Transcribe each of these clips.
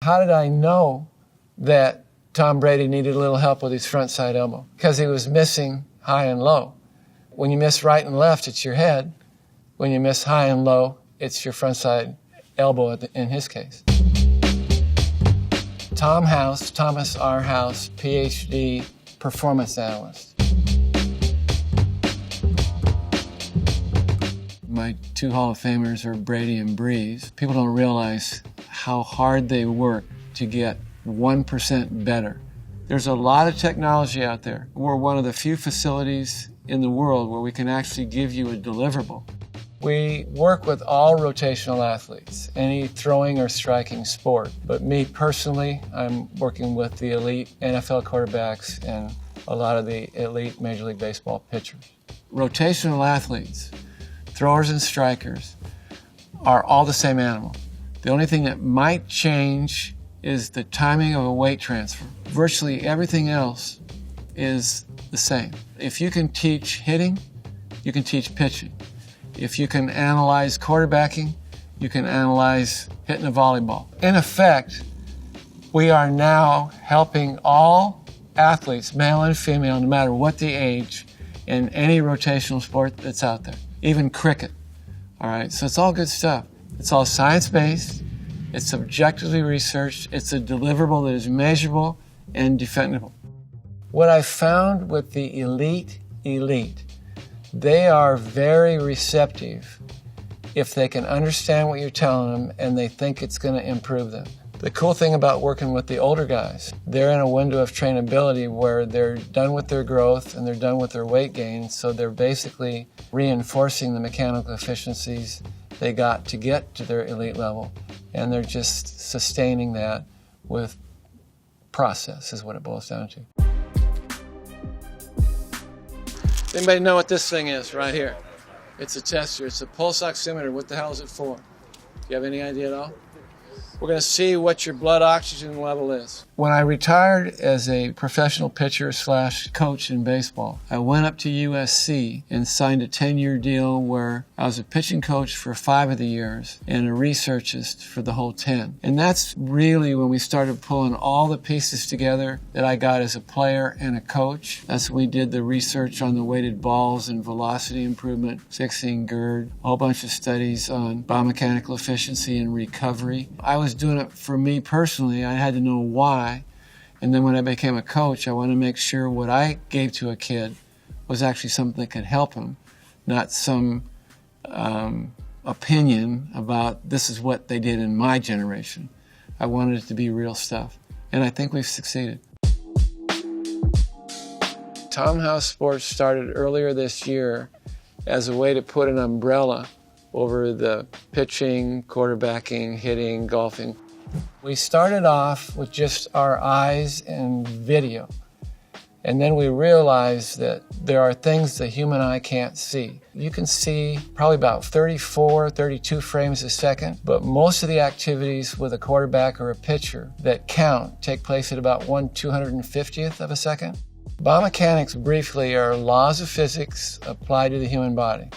How did I know that Tom Brady needed a little help with his front side elbow? Because he was missing high and low. When you miss right and left, it's your head. When you miss high and low, it's your front side elbow in his case. Thomas R. House, PhD, performance analyst. My two Hall of Famers are Brady and Brees. People don't realize how hard they work to get 1% better. There's a lot of technology out there. We're one of the few facilities in the world where we can actually give you a deliverable. We work with all rotational athletes, any throwing or striking sport. But me personally, I'm working with the elite NFL quarterbacks and a lot of the elite Major League Baseball pitchers. Rotational athletes, throwers and strikers, are all the same animal. The only thing that might change is the timing of a weight transfer. Virtually everything else is the same. If you can teach hitting, you can teach pitching. If you can analyze quarterbacking, you can analyze hitting a volleyball. In effect, we are now helping all athletes, male and female, no matter what the age, in any rotational sport that's out there, even cricket. All right, so it's all good stuff. It's all science-based, it's objectively researched, it's a deliverable that is measurable and defendable. What I found with the elite, they are very receptive if they can understand what you're telling them and they think it's going to improve them. The cool thing about working with the older guys, they're in a window of trainability where they're done with their growth and they're done with their weight gain, so they're basically reinforcing the mechanical efficiencies they got to get to their elite level, and they're just sustaining that with process is what it boils down to. Anybody know what this thing is right here? It's a tester. It's a pulse oximeter. What the hell is it for? Do you have any idea at all? We're going to see what your blood oxygen level is. When I retired as a professional pitcher / coach in baseball, I went up to USC and signed a 10-year deal where I was a pitching coach for 5 of the years and a researchist for the whole 10. And that's really when we started pulling all the pieces together that I got as a player and a coach. That's when we did the research on the weighted balls and velocity improvement, fixing GERD, a whole bunch of studies on biomechanical efficiency and recovery. I was doing it for me personally. I had to know why. And then when I became a coach, I wanted to make sure what I gave to a kid was actually something that could help him, not some opinion about this is what they did in my generation. I wanted it to be real stuff. And I think we've succeeded. Tom House Sports started earlier this year as a way to put an umbrella over the pitching, quarterbacking, hitting, golfing. We started off with just our eyes and video. And then we realized that there are things the human eye can't see. You can see probably about 34, 32 frames a second, but most of the activities with a quarterback or a pitcher that count take place at about 1/250th of a second. Biomechanics, briefly, are laws of physics applied to the human body.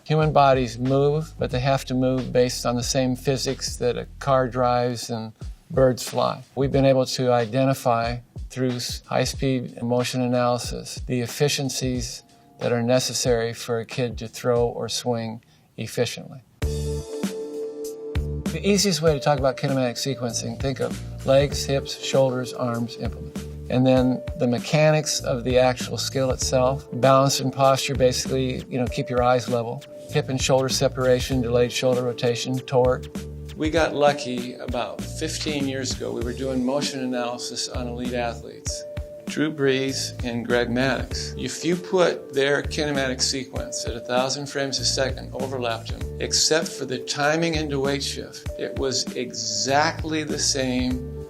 Human bodies move, but they have to move based on the same physics that a car drives and birds fly. We've been able to identify through high-speed motion analysis the efficiencies that are necessary for a kid to throw or swing efficiently. The easiest way to talk about kinematic sequencing, think of legs, hips, shoulders, arms, implement. And then the mechanics of the actual skill itself, balance and posture, basically, keep your eyes level. Hip and shoulder separation, delayed shoulder rotation, torque. We got lucky about 15 years ago. We were doing motion analysis on elite athletes, Drew Brees and Greg Maddux. If you put their kinematic sequence at 1,000 frames a second, overlapped them, except for the timing into weight shift, it was exactly the same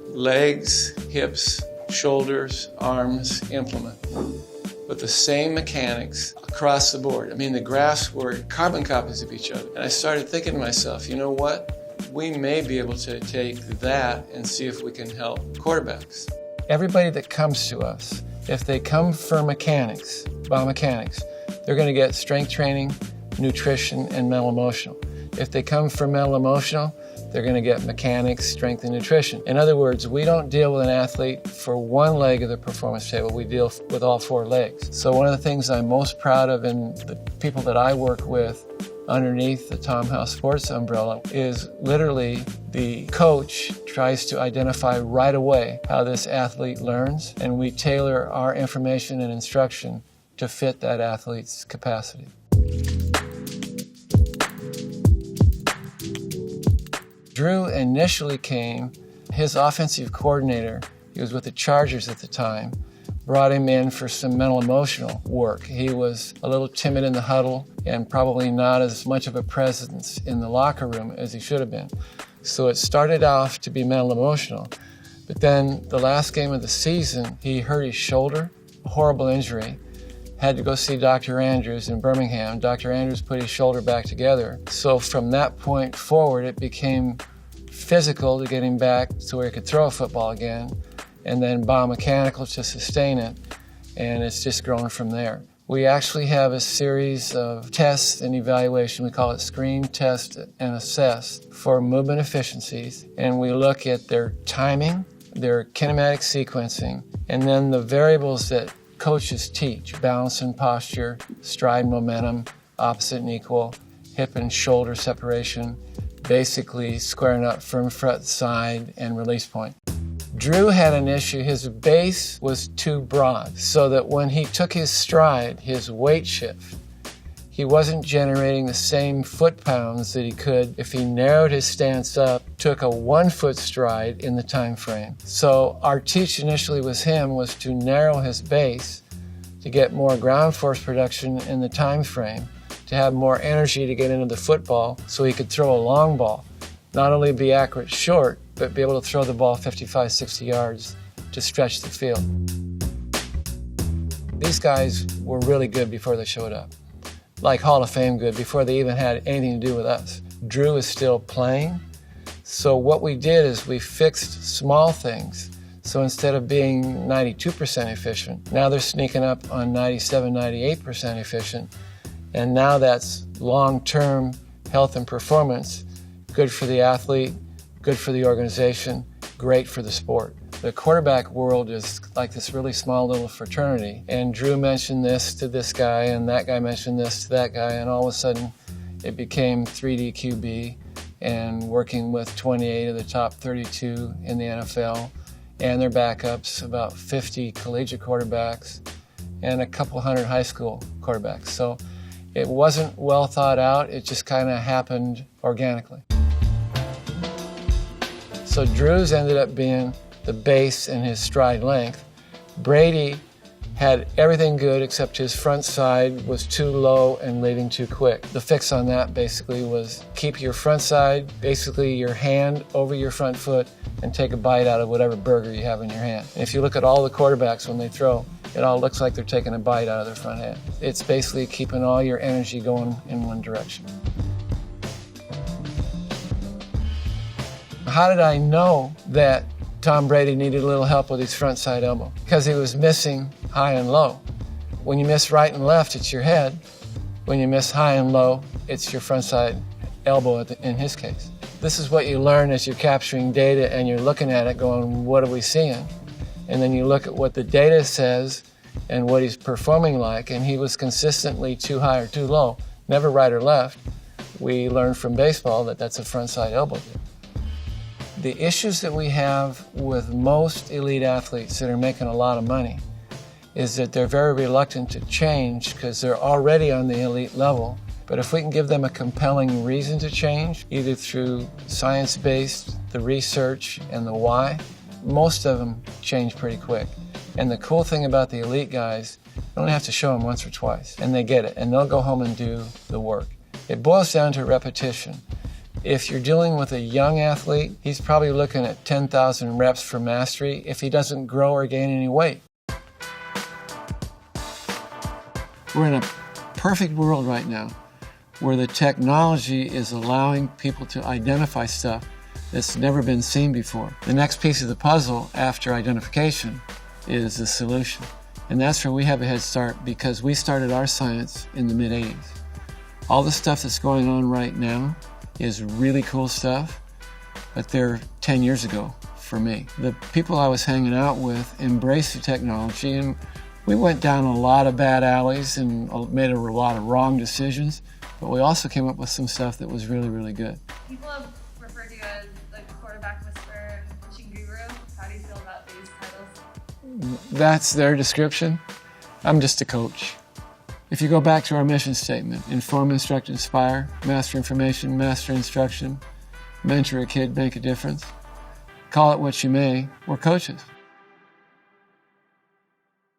legs, hips, shoulders, arms, implement, with the same mechanics across the board. I mean, the graphs were carbon copies of each other. And I started thinking to myself, you know what? We may be able to take that and see if we can help quarterbacks. Everybody that comes to us, if they come for mechanics, biomechanics, they're going to get strength training, nutrition, and mental emotional. If they come for mental emotional, they're going to get mechanics, strength, and nutrition. In other words, we don't deal with an athlete for one leg of the performance table. We deal with all four legs. So one of the things I'm most proud of in the people that I work with underneath the Tom House Sports umbrella is literally the coach tries to identify right away how this athlete learns, and we tailor our information and instruction to fit that athlete's capacity. Drew initially came, his offensive coordinator, he was with the Chargers at the time, brought him in for some mental emotional work. He was a little timid in the huddle and probably not as much of a presence in the locker room as he should have been. So it started off to be mental emotional. But then the last game of the season, he hurt his shoulder, a horrible injury, had to go see Dr. Andrews in Birmingham. Dr. Andrews put his shoulder back together. So from that point forward, it became physical to get him back to where he could throw a football again, and then biomechanical to sustain it, and it's just grown from there. We actually have a series of tests and evaluation. We call it Screen, Test, and Assess for movement efficiencies, and we look at their timing, their kinematic sequencing, and then the variables that coaches teach: balance and posture, stride momentum, opposite and equal, hip and shoulder separation, basically squaring up, firm front side, and release point. Drew had an issue. His base was too broad, so that when he took his stride, his weight shift, he wasn't generating the same foot-pounds that he could if he narrowed his stance up, took a 1-foot stride in the time frame. So our teach initially with him was to narrow his base to get more ground force production in the time frame, to have more energy to get into the football so he could throw a long ball, not only be accurate short, but be able to throw the ball 55, 60 yards to stretch the field. These guys were really good before they showed up, like Hall of Fame good, before they even had anything to do with us. Drew is still playing, so what we did is we fixed small things. So instead of being 92% efficient, now they're sneaking up on 97, 98% efficient, and now that's long-term health and performance, good for the athlete, good for the organization, great for the sport. The quarterback world is like this really small little fraternity, and Drew mentioned this to this guy, and that guy mentioned this to that guy, and all of a sudden it became 3D QB and working with 28 of the top 32 in the NFL and their backups, about 50 collegiate quarterbacks, and a couple hundred high school quarterbacks. So it wasn't well thought out, it just kind of happened organically. So Drew's ended up being the base in his stride length. Brady had everything good except his front side was too low and leaving too quick. The fix on that basically was keep your front side, basically your hand over your front foot, and take a bite out of whatever burger you have in your hand. And if you look at all the quarterbacks when they throw, it all looks like they're taking a bite out of their front hand. It's basically keeping all your energy going in one direction. How did I know that Tom Brady needed a little help with his front side elbow? Because he was missing high and low. When you miss right and left, it's your head. When you miss high and low, it's your front side elbow in his case. This is what you learn as you're capturing data and you're looking at it going, what are we seeing? And then you look at what the data says and what he's performing like, and he was consistently too high or too low, never right or left. We learned from baseball that that's a front side elbow. The issues that we have with most elite athletes that are making a lot of money is that they're very reluctant to change because they're already on the elite level. But if we can give them a compelling reason to change, either through science-based, the research, and the why, most of them change pretty quick. And the cool thing about the elite guys, you only have to show them once or twice, and they get it, and they'll go home and do the work. It boils down to repetition. If you're dealing with a young athlete, he's probably looking at 10,000 reps for mastery if he doesn't grow or gain any weight. We're in a perfect world right now where the technology is allowing people to identify stuff that's never been seen before. The next piece of the puzzle after identification is the solution. And that's where we have a head start because we started our science in the mid-'80s. All the stuff that's going on right now is really cool stuff, but they're 10 years ago for me. The people I was hanging out with embraced the technology, and we went down a lot of bad alleys and made a lot of wrong decisions, but we also came up with some stuff that was really, really good. People have referred to you as the quarterback whisperer and coaching guru. How do you feel about these titles? That's their description. I'm just a coach. If you go back to our mission statement, inform, instruct, inspire, master information, master instruction, mentor a kid, make a difference. Call it what you may, we're coaches.